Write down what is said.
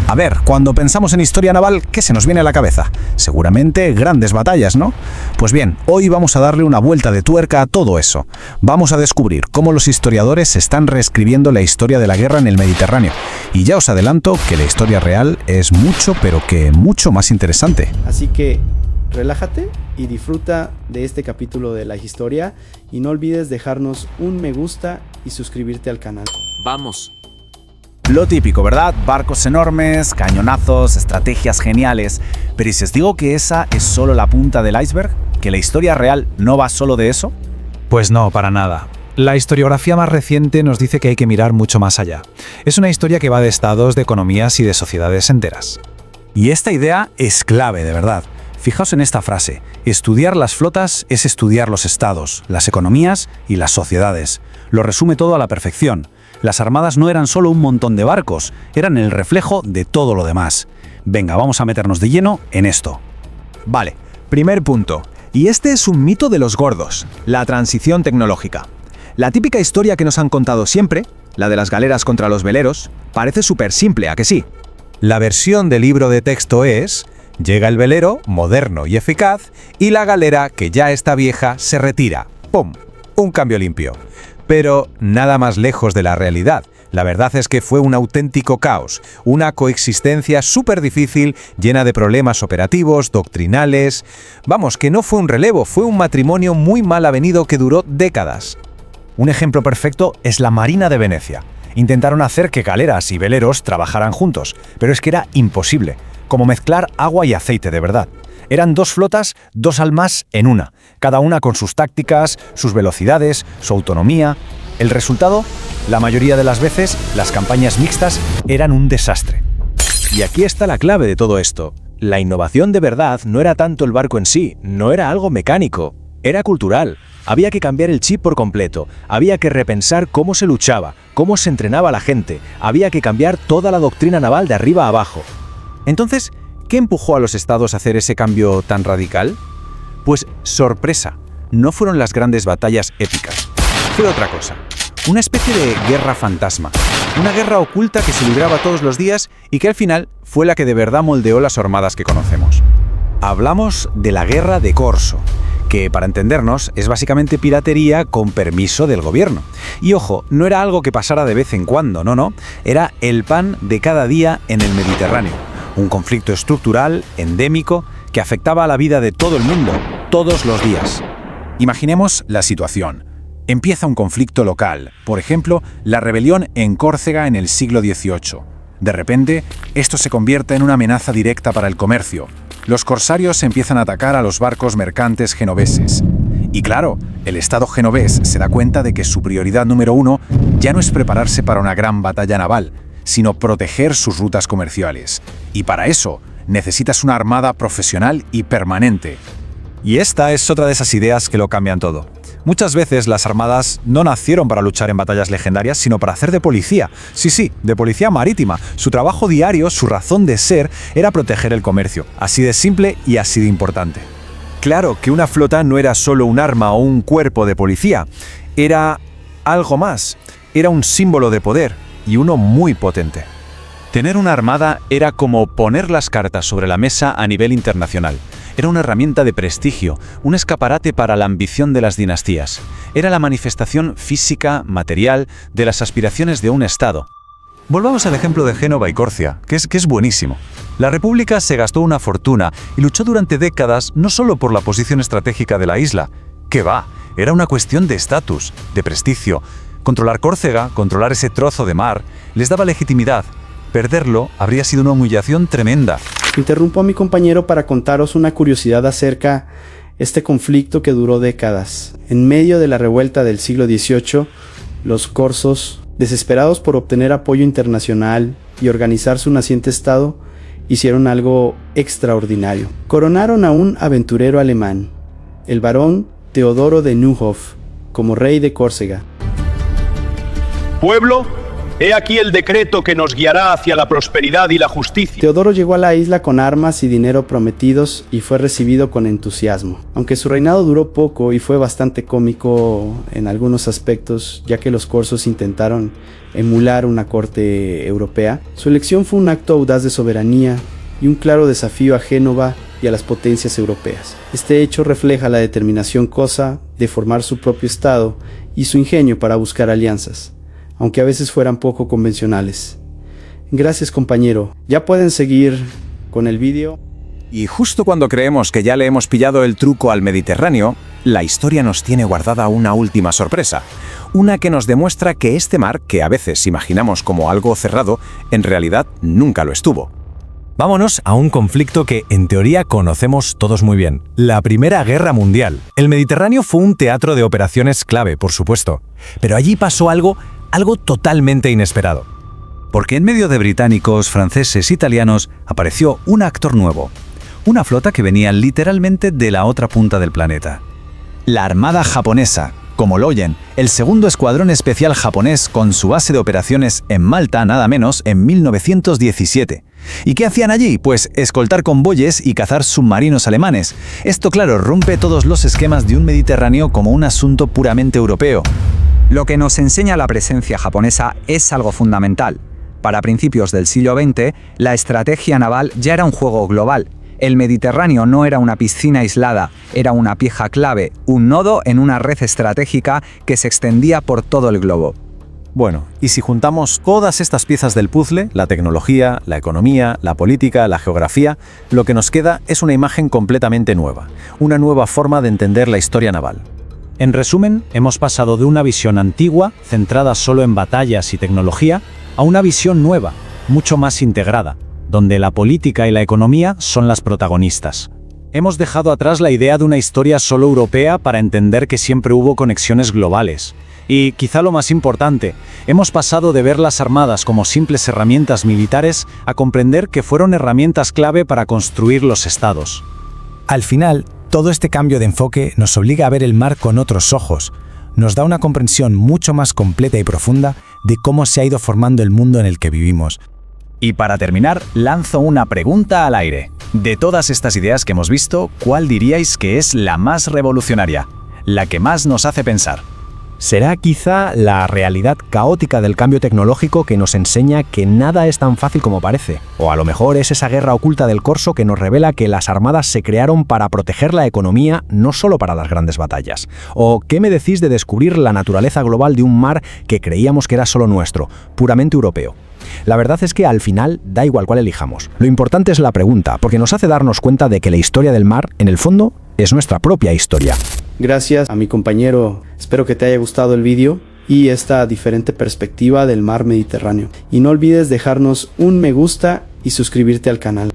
A ver, cuando pensamos en historia naval, ¿qué se nos viene a la cabeza? Seguramente grandes batallas, ¿no? Pues bien, hoy vamos a darle una vuelta de tuerca a todo eso. Vamos a descubrir cómo los historiadores están reescribiendo la historia de la guerra en el Mediterráneo. Y ya os adelanto que la historia real es mucho, pero que mucho más interesante. Así que relájate y disfruta de este capítulo de la historia y no olvides dejarnos un me gusta y suscribirte al canal. Vamos. Lo típico, ¿verdad? Barcos enormes, cañonazos, estrategias geniales. Pero ¿y si os digo que esa es solo la punta del iceberg? ¿Que la historia real no va solo de eso? Pues no, para nada. La historiografía más reciente nos dice que hay que mirar mucho más allá. Es una historia que va de estados, de economías y de sociedades enteras. Y esta idea es clave, de verdad. Fijaos en esta frase: estudiar las flotas es estudiar los estados, las economías y las sociedades. Lo resume todo a la perfección. Las armadas no eran solo un montón de barcos, eran el reflejo de todo lo demás. Venga, vamos a meternos de lleno en esto. Vale, primer punto. Y este es un mito de los gordos, la transición tecnológica. La típica historia que nos han contado siempre, la de las galeras contra los veleros, parece súper simple, ¿a que sí? La versión del libro de texto es: llega el velero, moderno y eficaz, y la galera, que ya está vieja, se retira. ¡Pum! Un cambio limpio. Pero nada más lejos de la realidad. La verdad es que fue un auténtico caos, una coexistencia súper difícil, llena de problemas operativos, doctrinales. Vamos, que no fue un relevo, fue un matrimonio muy mal avenido que duró décadas. Un ejemplo perfecto es la Marina de Venecia. Intentaron hacer que galeras y veleros trabajaran juntos, pero es que era imposible, como mezclar agua y aceite de verdad. Eran dos flotas, dos almas en una, cada una con sus tácticas, sus velocidades, su autonomía. El resultado, la mayoría de las veces, las campañas mixtas eran un desastre. Y aquí está la clave de todo esto. La innovación de verdad no era tanto el barco en sí, no era algo mecánico, era cultural. Había que cambiar el chip por completo, había que repensar cómo se luchaba, cómo se entrenaba la gente, había que cambiar toda la doctrina naval de arriba a abajo. Entonces, ¿qué empujó a los estados a hacer ese cambio tan radical? Pues sorpresa, no fueron las grandes batallas épicas. Fue otra cosa, una especie de guerra fantasma, una guerra oculta que se libraba todos los días y que al final fue la que de verdad moldeó las armadas que conocemos. Hablamos de la guerra de Corso, que, para entendernos, es básicamente piratería con permiso del gobierno. Y ojo, no era algo que pasara de vez en cuando, no, era el pan de cada día en el Mediterráneo. Un conflicto estructural, endémico, que afectaba a la vida de todo el mundo, todos los días. Imaginemos la situación. Empieza un conflicto local, por ejemplo, la rebelión en Córcega en el siglo XVIII. De repente, esto se convierte en una amenaza directa para el comercio. Los corsarios empiezan a atacar a los barcos mercantes genoveses. Y claro, el Estado genovés se da cuenta de que su prioridad número uno ya no es prepararse para una gran batalla naval, sino proteger sus rutas comerciales. Y para eso, necesitas una armada profesional y permanente. Y esta es otra de esas ideas que lo cambian todo. Muchas veces las armadas no nacieron para luchar en batallas legendarias, sino para hacer de policía. Sí, de policía marítima. Su trabajo diario, su razón de ser, era proteger el comercio. Así de simple y así de importante. Claro que una flota no era solo un arma o un cuerpo de policía, era algo más, era un símbolo de poder y uno muy potente. Tener una armada era como poner las cartas sobre la mesa a nivel internacional. Era una herramienta de prestigio, un escaparate para la ambición de las dinastías. Era la manifestación física, material, de las aspiraciones de un Estado. Volvamos al ejemplo de Génova y Corcia, que es buenísimo. La República se gastó una fortuna y luchó durante décadas no solo por la posición estratégica de la isla. ¡Qué va! Era una cuestión de estatus, de prestigio. Controlar Córcega, controlar ese trozo de mar, les daba legitimidad. Perderlo habría sido una humillación tremenda. Interrumpo a mi compañero para contaros una curiosidad acerca de este conflicto que duró décadas. En medio de la revuelta del siglo XVIII, los corsos, desesperados por obtener apoyo internacional y organizar su naciente estado, hicieron algo extraordinario. Coronaron a un aventurero alemán, el barón Teodoro de Neuhoff, como rey de Córcega. Pueblo, He aquí el decreto que nos guiará hacia la prosperidad y la justicia. Teodoro llegó a la isla con armas y dinero prometidos y fue recibido con entusiasmo. Aunque su reinado duró poco y fue bastante cómico en algunos aspectos, ya que los corsos intentaron emular una corte europea, su elección fue un acto audaz de soberanía y un claro desafío a Génova y a las potencias europeas. Este hecho refleja la determinación cosa de formar su propio estado y su ingenio para buscar alianzas, aunque a veces fueran poco convencionales. Gracias, compañero. Ya pueden seguir con el vídeo. Y justo cuando creemos que ya le hemos pillado el truco al Mediterráneo, la historia nos tiene guardada una última sorpresa. Una que nos demuestra que este mar, que a veces imaginamos como algo cerrado, en realidad nunca lo estuvo. Vámonos a un conflicto que, en teoría, conocemos todos muy bien. La Primera Guerra Mundial. El Mediterráneo fue un teatro de operaciones clave, por supuesto. Pero allí pasó algo totalmente inesperado. Porque en medio de británicos, franceses, italianos, apareció un actor nuevo. Una flota que venía literalmente de la otra punta del planeta. La Armada Japonesa, como lo oyen, el segundo escuadrón especial japonés con su base de operaciones en Malta, nada menos, en 1917. ¿Y qué hacían allí? Pues escoltar convoyes y cazar submarinos alemanes. Esto, claro, rompe todos los esquemas de un Mediterráneo como un asunto puramente europeo. Lo que nos enseña la presencia japonesa es algo fundamental. Para principios del siglo XX, la estrategia naval ya era un juego global. El Mediterráneo no era una piscina aislada, era una pieza clave, un nodo en una red estratégica que se extendía por todo el globo. Bueno, y si juntamos todas estas piezas del puzzle, la tecnología, la economía, la política, la geografía, lo que nos queda es una imagen completamente nueva, una nueva forma de entender la historia naval. En resumen, hemos pasado de una visión antigua, centrada solo en batallas y tecnología, a una visión nueva, mucho más integrada, donde la política y la economía son las protagonistas. Hemos dejado atrás la idea de una historia solo europea para entender que siempre hubo conexiones globales. Y, quizá lo más importante, hemos pasado de ver las armadas como simples herramientas militares a comprender que fueron herramientas clave para construir los estados. Al final, todo este cambio de enfoque nos obliga a ver el mar con otros ojos. Nos da una comprensión mucho más completa y profunda de cómo se ha ido formando el mundo en el que vivimos. Y para terminar, lanzo una pregunta al aire. De todas estas ideas que hemos visto, ¿cuál diríais que es la más revolucionaria? La que más nos hace pensar. ¿Será quizá la realidad caótica del cambio tecnológico que nos enseña que nada es tan fácil como parece? O a lo mejor es esa guerra oculta del corso que nos revela que las armadas se crearon para proteger la economía, no solo para las grandes batallas. ¿O qué me decís de descubrir la naturaleza global de un mar que creíamos que era solo nuestro, puramente europeo? La verdad es que al final da igual cuál elijamos. Lo importante es la pregunta, porque nos hace darnos cuenta de que la historia del mar, en el fondo, es nuestra propia historia. Gracias a mi compañero, espero que te haya gustado el vídeo y esta diferente perspectiva del mar Mediterráneo. Y no olvides dejarnos un me gusta y suscribirte al canal.